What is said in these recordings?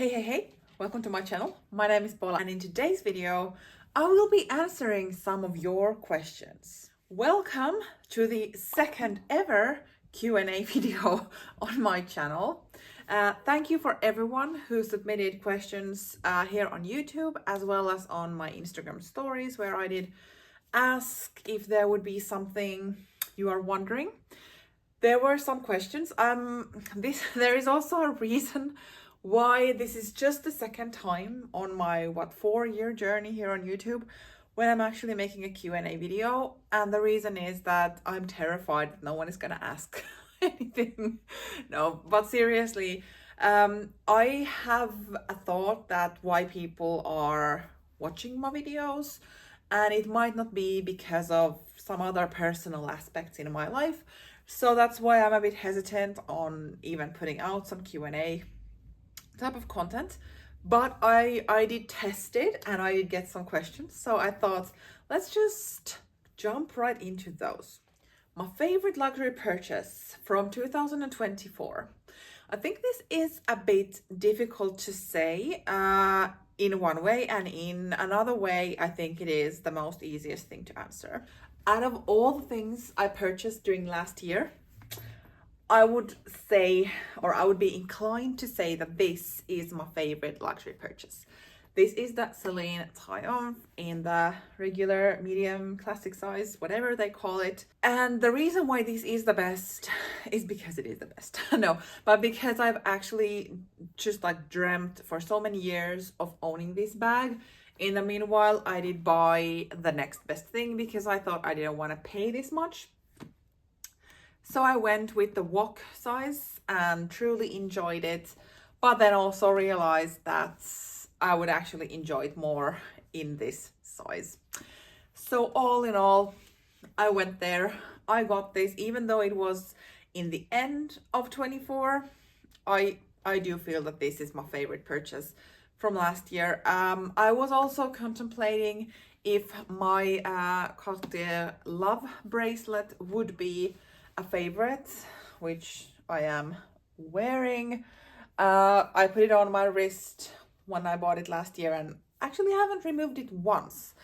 Hey, welcome to my channel. My name is Paula and in today's video, I will be answering some of your questions. Welcome to the second ever Q&A video on my channel. Thank you for everyone who submitted questions here on YouTube as well as on my Instagram stories where I did ask if there would be something you are wondering. There were some questions. There is also a reason why this is just the second time on my 4-year journey here on YouTube when I'm actually making a Q&A video, and the reason is that I'm terrified that no one is gonna ask anything. No, but seriously, I have a thought that why people are watching my videos, and it might not be because of some other personal aspects in my life. So that's why I'm a bit hesitant on even putting out some Q&A type of content, but I did test it and I did get some questions, so I thought let's just jump right into those. My favorite luxury purchase from 2024. I think this is a bit difficult to say in one way, and in another way I think it is the most easiest thing to answer. Out of all the things I purchased during last year, I would say, or I would be inclined to say that this is my favorite luxury purchase. This is that Celine Triumph in the regular, medium, classic size, whatever they call it. And the reason why this is the best is because it is the best. No, but because I've actually just dreamt for so many years of owning this bag. In the meanwhile, I did buy the next best thing because I thought I didn't want to pay this much. So I went with the walk size and truly enjoyed it, but then also realized that I would actually enjoy it more in this size. So all in all, I went there. I got this, even though it was in the end of 24. I do feel that this is my favorite purchase from last year. I was also contemplating if my Cartier Love bracelet would be a favorite, which I am wearing. I put it on my wrist when I bought it last year and actually haven't removed it once.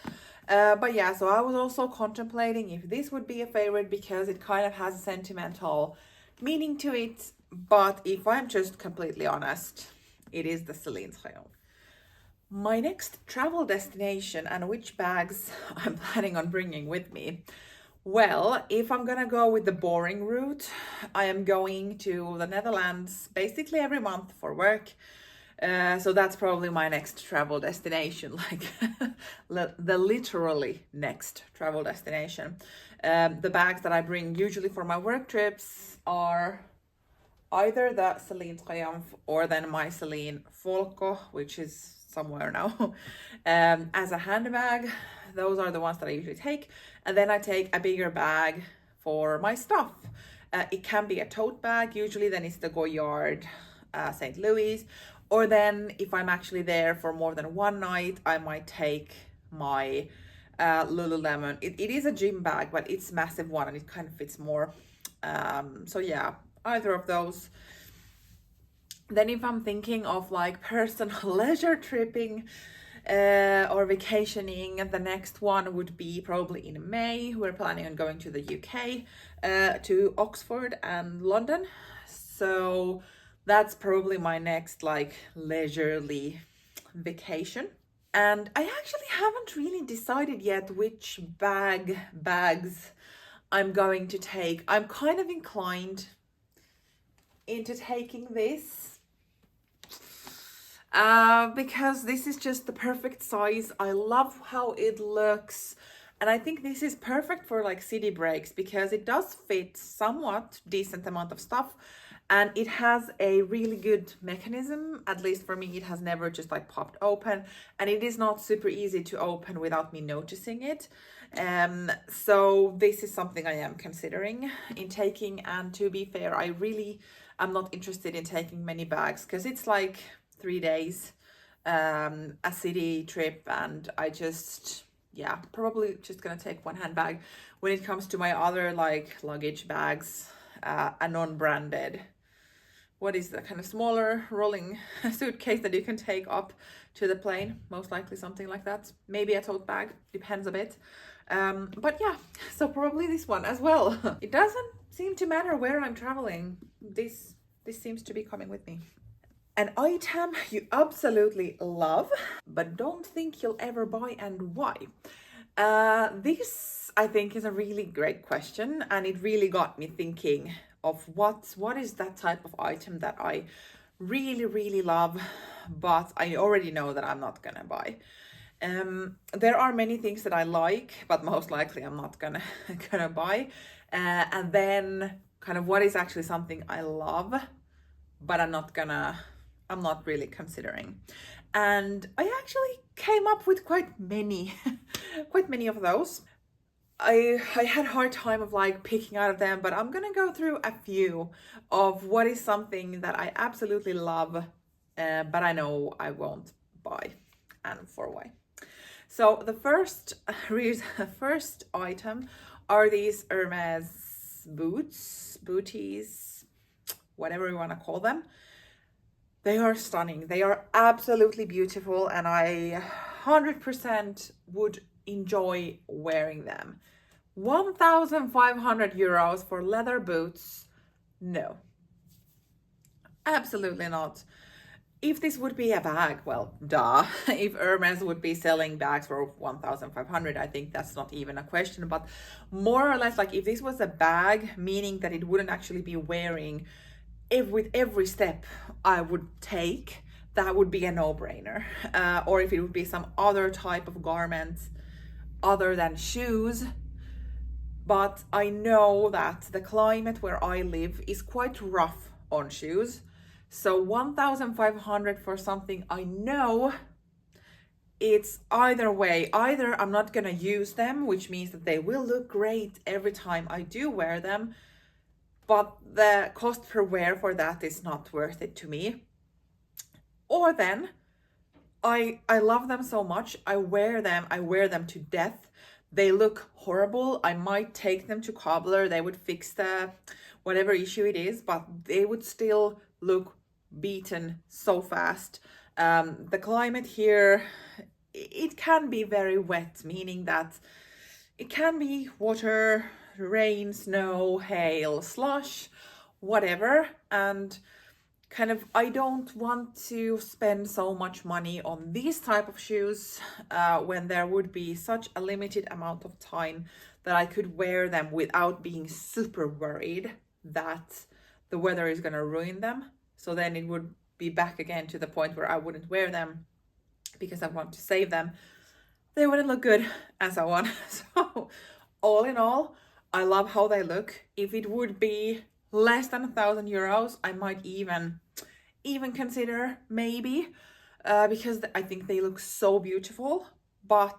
But yeah, so I was also contemplating if this would be a favorite because it kind of has a sentimental meaning to it. But if I'm just completely honest, it is the Celine Triumph. My next travel destination and which bags I'm planning on bringing with me. Well, if I'm gonna go with the boring route, I am going to the Netherlands basically every month for work. So that's probably my next travel destination, the literally next travel destination. The bags that I bring usually for my work trips are either the Celine Triumph or then my Celine Folco, which is somewhere now, as a handbag. Those are the ones that I usually take. And then I take a bigger bag for my stuff. It can be a tote bag. Usually then it's the Goyard St. Louis. Or then if I'm actually there for more than one night, I might take my Lululemon. It is a gym bag, but it's a massive one and it kind of fits more. So yeah, either of those. Then if I'm thinking of personal leisure tripping or vacationing, the next one would be probably in May. We're planning on going to the UK, to Oxford and London. So that's probably my next leisurely vacation. And I actually haven't really decided yet which bags I'm going to take. I'm kind of inclined into taking this because this is just the perfect size. I love how it looks, and I think this is perfect for city breaks because it does fit somewhat decent amount of stuff, and it has a really good mechanism. At least for me, it has never just popped open, and it is not super easy to open without me noticing it. So this is something I am considering in taking, and to be fair, I really am not interested in taking many bags because it's 3 days, a city trip, and I just, yeah, probably just gonna take one handbag. When it comes to my other luggage bags, a non-branded what is the kind of smaller rolling suitcase that you can take up to the plane, most likely something like that, maybe a tote bag, depends a bit. But yeah, so probably this one as well. It doesn't seem to matter where I'm traveling, this seems to be coming with me. An item you absolutely love but don't think you'll ever buy, and why? This I think is a really great question, and it really got me thinking of what is that type of item that I really love, but I already know that I'm not gonna buy. There are many things that I like, but most likely I'm not gonna buy. And then kind of what is actually something I love, but I'm not really considering. And I actually came up with quite many of those. I had a hard time of like picking out of them, but I'm gonna go through a few of what is something that I absolutely love, but I know I won't buy, and for why. So the first item are these Hermes booties, whatever you want to call them. They are stunning. They are absolutely beautiful, and I 100% would enjoy wearing them. 1,500 euros for leather boots? No, absolutely not. If this would be a bag, well, duh. If Hermes would be selling bags for 1,500, I think that's not even a question. But more or less, like if this was a bag, meaning that it wouldn't actually be wearing with every step I would take, that would be a no-brainer. Or if it would be some other type of garment other than shoes. But I know that the climate where I live is quite rough on shoes. So 1,500 for something I know, it's either way. Either I'm not gonna use them, which means that they will look great every time I do wear them, but the cost per wear for that is not worth it to me. Or then I love them so much, I wear them to death. They look horrible. I might take them to cobbler, they would fix the whatever issue it is, but they would still look beaten so fast. The climate here, it can be very wet, meaning that it can be water, rain, snow, hail, slush, whatever. And kind of I don't want to spend so much money on these type of shoes when there would be such a limited amount of time that I could wear them without being super worried that the weather is going to ruin them. So then it would be back again to the point where I wouldn't wear them because I want to save them. They wouldn't look good and so on. So all in all, I love how they look. If it would be less than 1,000 euros, I might even consider maybe, because I think they look so beautiful, but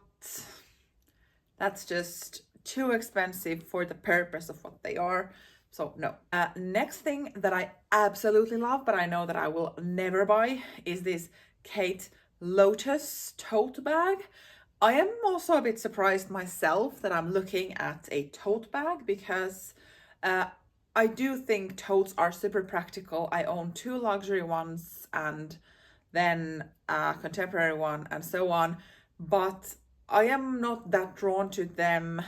that's just too expensive for the purpose of what they are. So no. Next thing that I absolutely love, but I know that I will never buy, is this Kate Lotus tote bag. I am also a bit surprised myself that I'm looking at a tote bag, because I do think totes are super practical. I own 2 luxury ones and then a contemporary one and so on, but I am not that drawn to them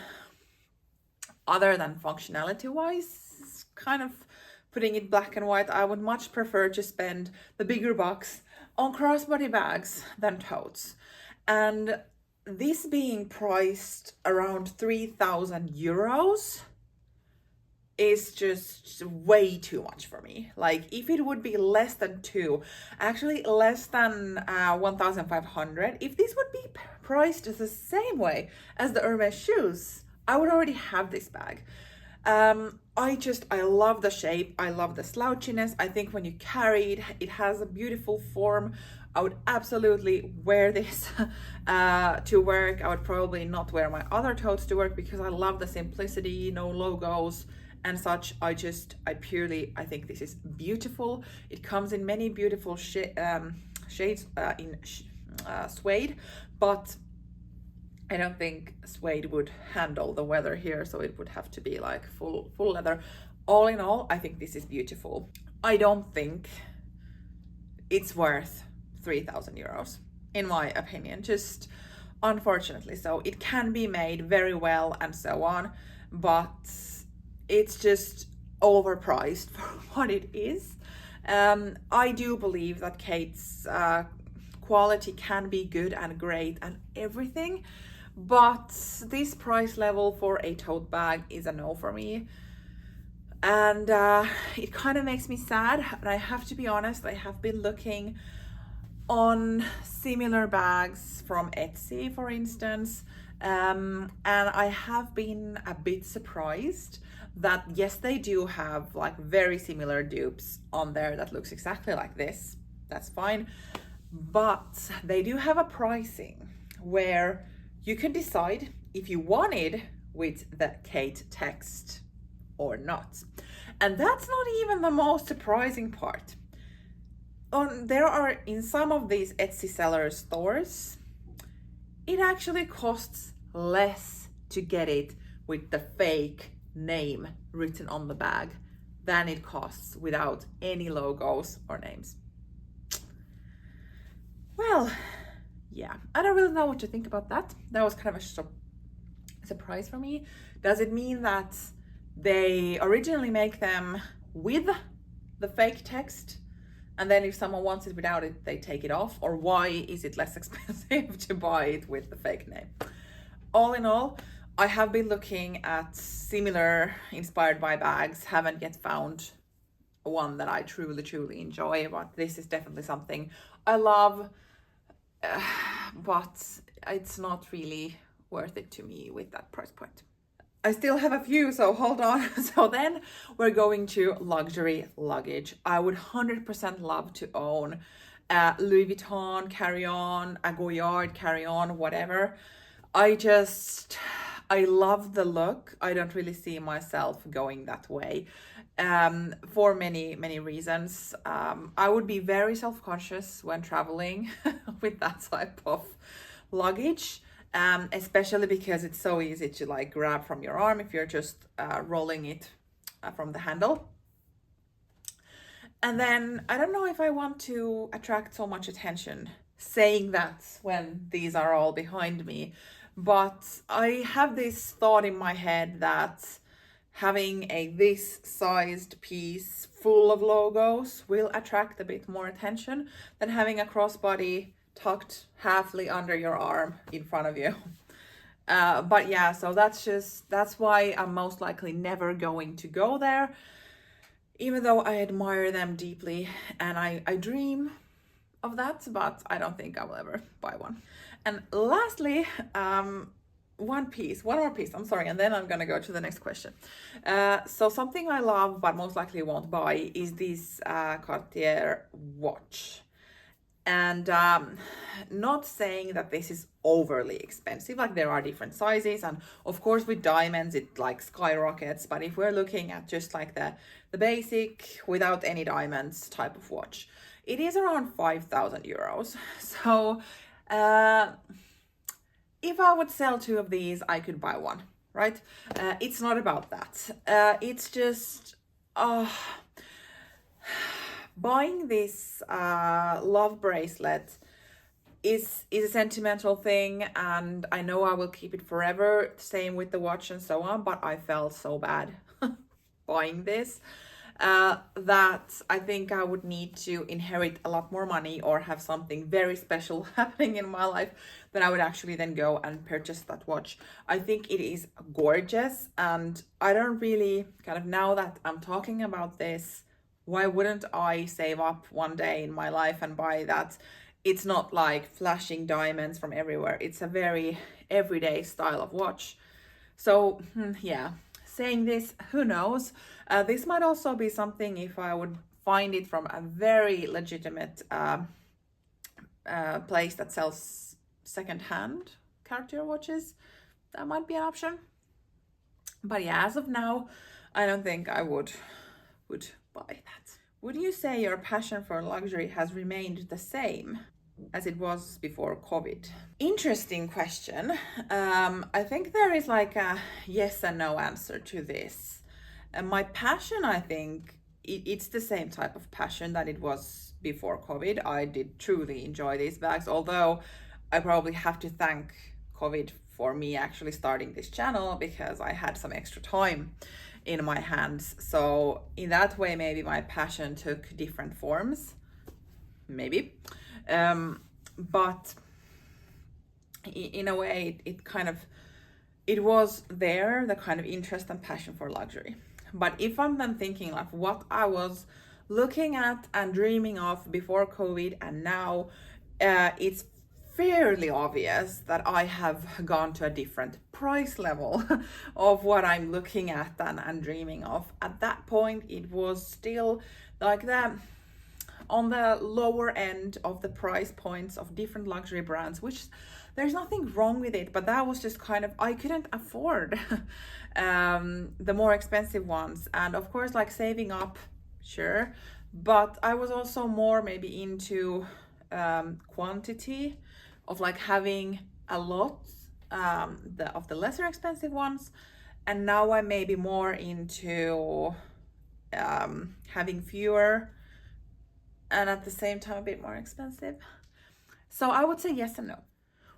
other than functionality wise. Kind of putting it black and white, I would much prefer to spend the bigger bucks on crossbody bags than totes. And this being priced around 3,000 euros is just way too much for me. Like if it would be less than less than 1,500, if this would be priced the same way as the Hermes shoes, I would already have this bag. I love the shape. I love the slouchiness. I think when you carry it, it has a beautiful form. I would absolutely wear this to work. I would probably not wear my other totes to work because I love the simplicity, no logos and such. I think this is beautiful. It comes in many beautiful shades in suede, but I don't think suede would handle the weather here, so it would have to be like full leather. All in all, I think this is beautiful. I don't think it's worth 3,000 euros, in my opinion, just unfortunately. So it can be made very well and so on, but it's just overpriced for what it is. I do believe that Kate's quality can be good and great and everything, but this price level for a tote bag is a no for me. And it kind of makes me sad. And I have to be honest, I have been looking on similar bags from Etsy, for instance, and I have been a bit surprised that yes, they do have like very similar dupes on there that looks exactly like this. That's fine, but they do have a pricing where you can decide if you want it with the Kate text or not. And that's not even the most surprising part. There are, in some of these Etsy seller stores, it actually costs less to get it with the fake name written on the bag than it costs without any logos or names. Well, yeah, I don't really know what to think about that. That was kind of a surprise for me. Does it mean that they originally make them with the fake text, and then if someone wants it without it, they take it off? Or why is it less expensive to buy it with the fake name? All in all, I have been looking at similar inspired by bags, haven't yet found one that I truly enjoy, but this is definitely something I love, but it's not really worth it to me with that price point. I still have a few, so hold on. So then we're going to luxury luggage. I would 100% love to own a Louis Vuitton carry-on, a Goyard carry-on, whatever. I love the look. I don't really see myself going that way for many reasons. I would be very self-conscious when traveling with that type of luggage. Especially because it's so easy to like grab from your arm if you're just rolling it from the handle. And then I don't know if I want to attract so much attention saying that when these are all behind me, but I have this thought in my head that having this sized piece full of logos will attract a bit more attention than having a crossbody tucked halfly under your arm in front of you. But yeah, so that's why I'm most likely never going to go there, even though I admire them deeply and I dream of that, but I don't think I will ever buy one. And lastly, one more piece, I'm sorry, and then I'm gonna go to the next question. So something I love but most likely won't buy is this Cartier watch. And not saying that this is overly expensive, like there are different sizes, and of course with diamonds it like skyrockets, but if we're looking at just like the basic without any diamonds type of watch, it is around 5,000 euros. So if I would sell two of these, I could buy one, right? It's not about that. It's just buying this love bracelet is a sentimental thing, and I know I will keep it forever, same with the watch and so on, but I felt so bad buying this that I think I would need to inherit a lot more money or have something very special happening in my life that I would actually then go and purchase that watch. I think it is gorgeous, and I don't really now that I'm talking about this, why wouldn't I save up one day in my life and buy that? It's not like flashing diamonds from everywhere. It's a very everyday style of watch. So yeah, saying this, who knows? This might also be something if I would find it from a very legitimate place that sells second-hand Cartier watches. That might be an option. But yeah, as of now, I don't think I would buy that. Would you say your passion for luxury has remained the same as it was before COVID? Interesting question. I think there is like a yes and no answer to this. My passion, I think, it's the same type of passion that it was before COVID. I did truly enjoy these bags, although I probably have to thank COVID for me actually starting this channel, because I had some extra time in my hands. So in that way, maybe my passion took different forms, maybe. But in a way, it was there, the kind of interest and passion for luxury. But if I'm then thinking like what I was looking at and dreaming of before COVID and now, it's fairly obvious that I have gone to a different price level of what I'm looking at and dreaming of. At that point, it was still like on the lower end of the price points of different luxury brands, which there's nothing wrong with it, but that was just kind of, I couldn't afford the more expensive ones. And of course, like saving up, sure, but I was also more maybe into quantity of like having a lot of the lesser expensive ones. And now I may be more into having fewer and at the same time a bit more expensive. So I would say yes and no.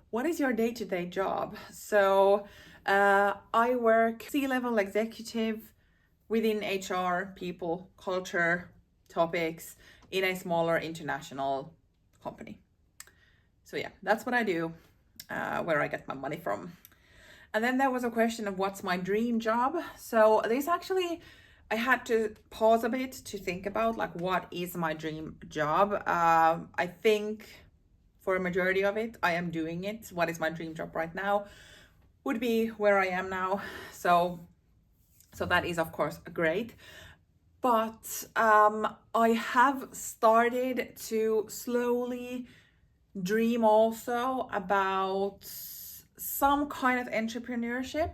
What is your day-to-day job? So I work C-level executive within HR, people, culture, topics in a smaller international company. So yeah, that's what I do, where I get my money from. And then there was a question of what's my dream job. So this actually, I had to pause a bit to think about like, what is my dream job? I think for a majority of it, I am doing it. What is my dream job right now would be where I am now. So that is of course great. But I have started to slowly dream also about some kind of entrepreneurship.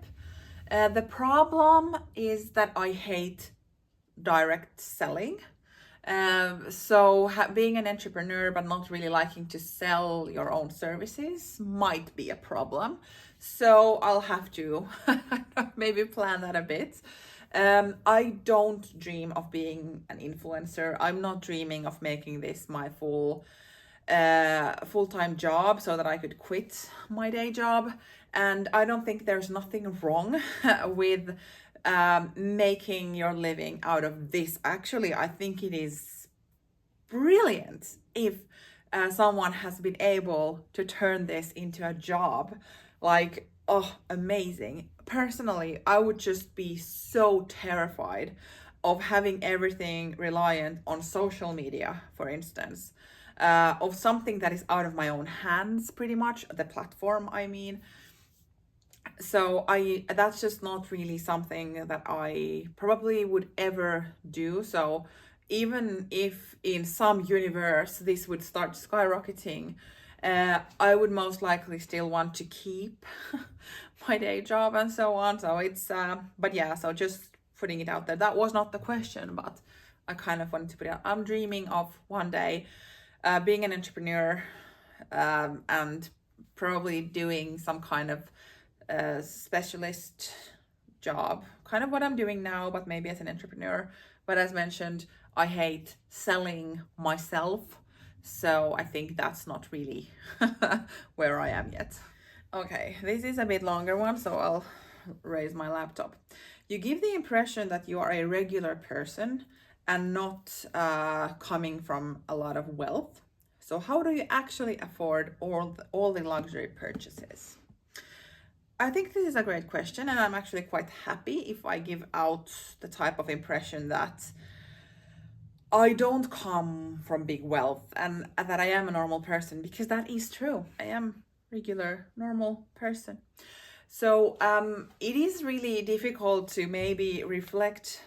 The problem is that I hate direct selling. So being an entrepreneur but not really liking to sell your own services might be a problem. So I'll have to maybe plan that a bit. I don't dream of being an influencer. I'm not dreaming of making this my full-time job so that I could quit my day job. And I don't think there's nothing wrong with making your living out of this. Actually, I think it is brilliant if someone has been able to turn this into a job. Like, oh, amazing. Personally, I would just be so terrified of having everything reliant on social media, for instance, of something that is out of my own hands, pretty much, the platform, I mean. So that's just not really something that I probably would ever do. So even if in some universe this would start skyrocketing, I would most likely still want to keep my day job and so on. So it's but yeah, so just putting it out there. That was not the question, but I kind of wanted to put it out. I'm dreaming of one day being an entrepreneur, and probably doing some kind of specialist job, kind of what I'm doing now, but maybe as an entrepreneur. But as mentioned, I hate selling myself, so I think that's not really where I am yet. Okay, this is a bit longer one, so I'll raise my laptop. You give the impression that you are a regular person and not coming from a lot of wealth. So how do you actually afford all the luxury purchases? I think this is a great question, and I'm actually quite happy if I give out the type of impression that I don't come from big wealth and that I am a normal person, because that is true. I am a regular, normal person. So it is really difficult to maybe reflect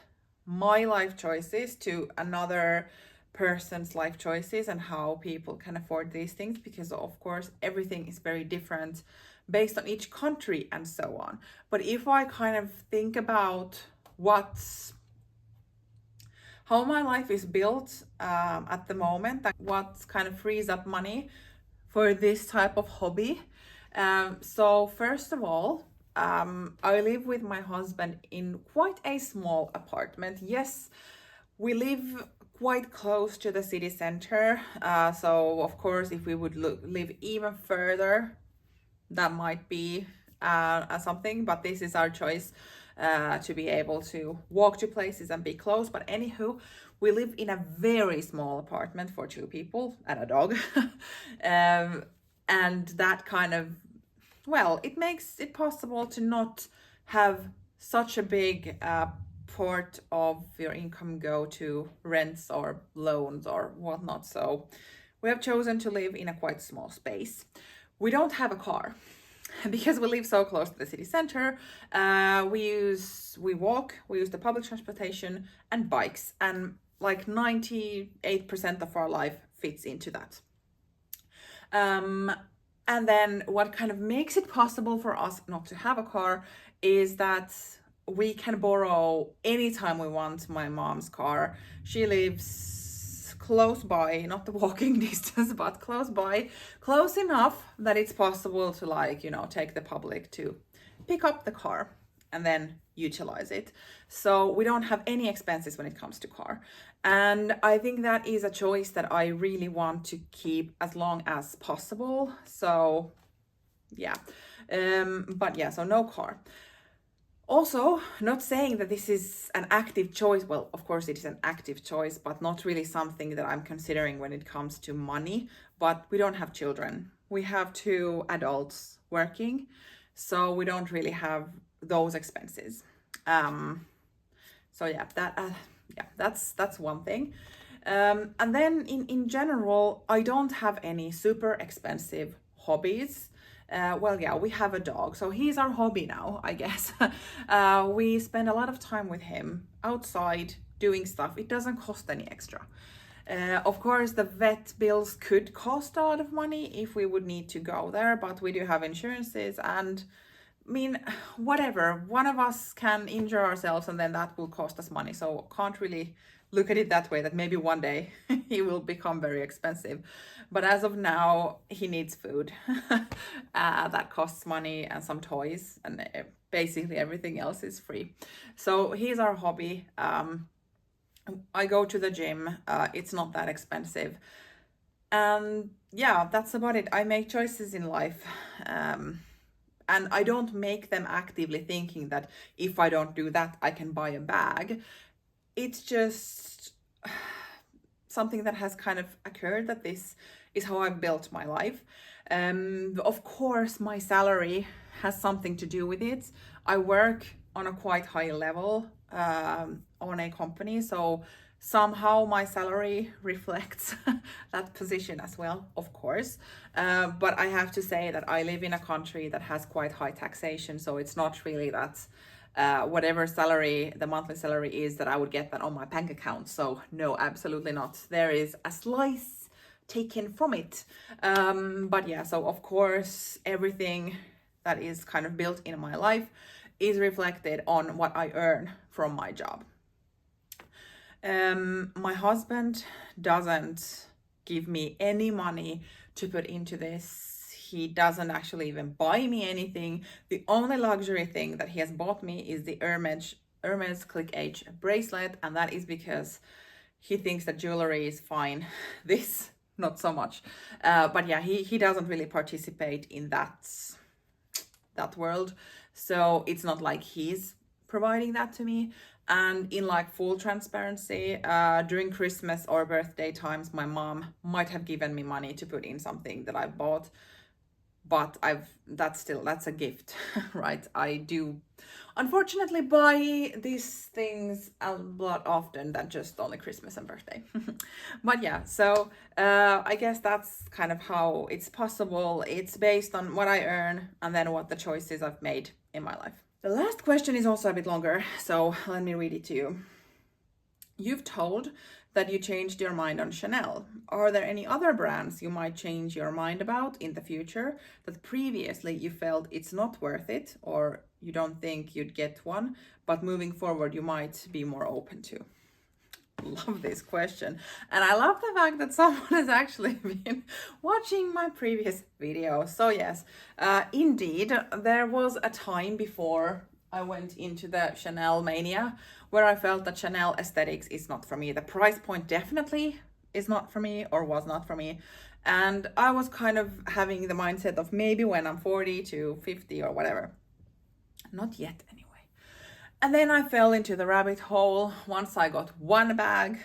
my life choices to another person's life choices and how people can afford these things, because of course everything is very different based on each country and so on. But if I kind of think about how my life is built at the moment, what kind of frees up money for this type of hobby. So first of all, I live with my husband in quite a small apartment. Yes, We live quite close to the city center, so of course if we would live even further, that might be something, but this is our choice, to be able to walk to places and be close. But anywho, we live in a very small apartment for 2 people and a dog. And that kind of, well, it makes it possible to not have such a big part of your income go to rents or loans or whatnot. So we have chosen to live in a quite small space. We don't have a car because we live so close to the city center. We walk, we use the public transportation and bikes, and like 98% of our life fits into that. And then what kind of makes it possible for us not to have a car is that we can borrow anytime we want my mom's car. She lives close by, not the walking distance, but close by, close enough that it's possible to, like, you know, take the public to pick up the car and then utilize it. So we don't have any expenses when it comes to car. And I think that is a choice that I really want to keep as long as possible. So yeah, but yeah, so no car. Also, not saying that this is an active choice. Well, of course it is an active choice, but not really something that I'm considering when it comes to money. But we don't have children. We have 2 adults working, so we don't really have those expenses. So yeah, that's one thing. And then in general, I don't have any super expensive hobbies. Well, yeah, we have a dog, so he's our hobby now, I guess. We spend a lot of time with him outside doing stuff. It doesn't cost any extra. Of course, the vet bills could cost a lot of money if we would need to go there, but we do have insurances, and I mean, whatever, one of us can injure ourselves and then that will cost us money. So can't really look at it that way, that maybe one day he will become very expensive. But as of now, he needs food. That costs money, and some toys, and basically everything else is free. So he's our hobby. I go to the gym. It's not that expensive. And yeah, that's about it. I make choices in life. And I don't make them actively thinking that if I don't do that, I can buy a bag. It's just something that has kind of occurred, that this is how I've built my life. Of course, my salary has something to do with it. I work on a quite high level on a company, so somehow my salary reflects that position as well, of course. But I have to say that I live in a country that has quite high taxation, so it's not really that whatever salary, the monthly salary is, that I would get that on my bank account. So no, absolutely not. There is a slice taken from it. But yeah, so of course, everything that is kind of built in my life is reflected on what I earn from my job. My husband doesn't give me any money to put into this. He doesn't actually even buy me anything. The only luxury thing that he has bought me is the Hermes Click Age bracelet, and that is because he thinks that jewelry is fine. This, not so much. But yeah, he doesn't really participate in that world. So it's not like he's providing that to me. And in like full transparency, during Christmas or birthday times, my mom might have given me money to put in something that I bought, but that's a gift, right? I do unfortunately buy these things a lot often than just only Christmas and birthday. But yeah, so I guess that's kind of how it's possible. It's based on what I earn and then what the choices I've made in my life. The last question is also a bit longer, so let me read it to you. You've told that you changed your mind on Chanel. Are there any other brands you might change your mind about in the future that previously you felt it's not worth it, or you don't think you'd get one, but moving forward you might be more open to? Love this question, and I love the fact that someone has actually been watching my previous video. So yes, indeed, there was a time before I went into the Chanel mania where I felt that Chanel aesthetics is not for me. The price point definitely is not for me, or was not for me. And I was kind of having the mindset of maybe when I'm 40 to 50 or whatever. Not yet anyway. And then I fell into the rabbit hole. Once I got one bag,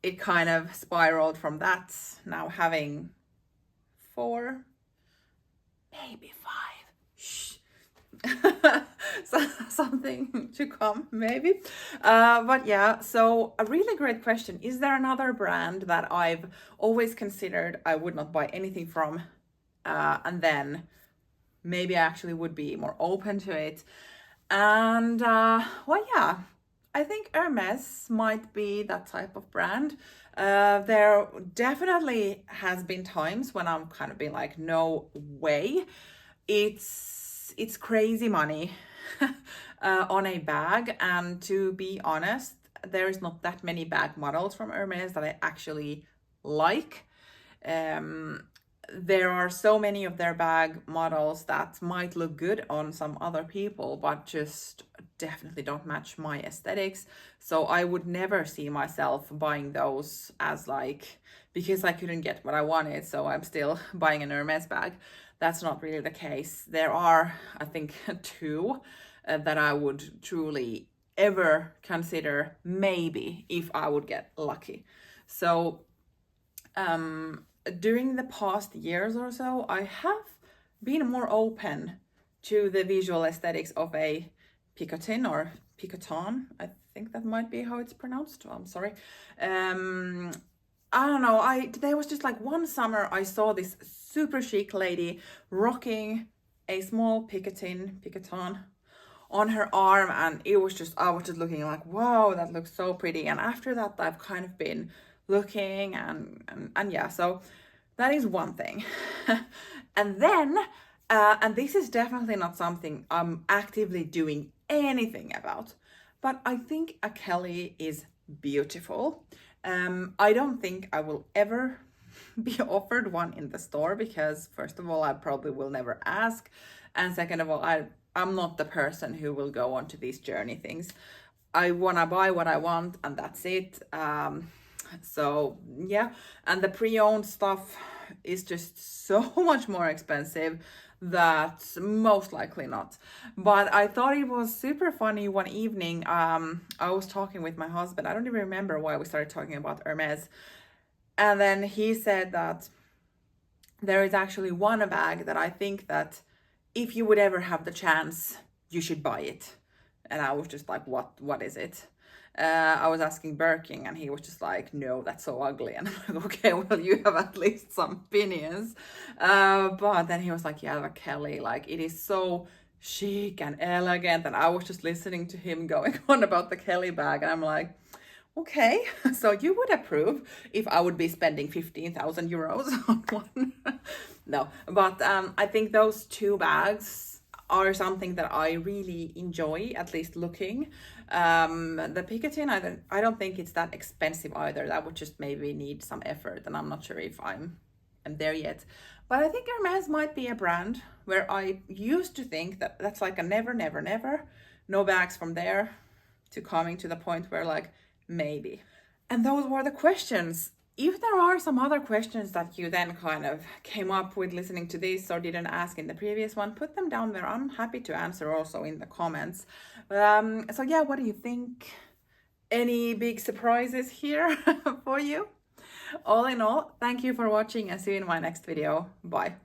it kind of spiraled from that. Now having 4, maybe 5. Shh. So, something to come maybe. But yeah, so a really great question. Is there another brand that I've always considered I would not buy anything from, and then maybe I actually would be more open to it? And well, yeah, I think Hermes might be that type of brand. There definitely has been times when I'm kind of been like, no way. It's crazy money on a bag. And to be honest, there is not that many bag models from Hermes that I actually like. There are so many of their bag models that might look good on some other people, but just definitely don't match my aesthetics. So I would never see myself buying those as like, because I couldn't get what I wanted, so I'm still buying an Hermes bag. That's not really the case. There are, I think, 2 that I would truly ever consider, maybe if I would get lucky. So during the past years or so, I have been more open to the visual aesthetics of a picotin or picotin. I think that might be how it's pronounced. I'm sorry. I don't know. There was just like one summer I saw this super chic lady rocking a small picotin on her arm, and I was just looking like, wow, that looks so pretty. And after that, I've kind of been looking and yeah, so that is one thing. And then and this is definitely not something I'm actively doing anything about, but I think a Kelly is beautiful. I don't think I will ever be offered one in the store, because first of all, I probably will never ask, and second of all, I'm not the person who will go on to these journey things. I want to buy what I want and that's it. So yeah, and the pre-owned stuff is just so much more expensive that most likely not. But I thought it was super funny one evening. I was talking with my husband. I don't even remember why we started talking about Hermes, and then he said that there is actually one bag that I think that if you would ever have the chance, you should buy it. And I was just like, what is it? I was asking Birkin, and he was just like, no, that's so ugly. And I'm like, okay, well, you have at least some opinions. But then he was like, yeah, the Kelly, like, it is so chic and elegant. And I was just listening to him going on about the Kelly bag, and I'm like, okay, so you would approve if I would be spending 15,000 euros on one? No, but I think those 2 bags are something that I really enjoy, at least looking. The picotin, I don't think it's that expensive either. That would just maybe need some effort, and I'm not sure if I'm there yet. But I think Hermes might be a brand where I used to think that that's like a never, never, never. No bags from there to coming to the point where like, maybe. And those were the questions. If there are some other questions that you then kind of came up with listening to this or didn't ask in the previous one, put them down there. I'm happy to answer also in the comments. So yeah, what do you think? Any big surprises here for you? All in all, thank you for watching and see you in my next video. Bye.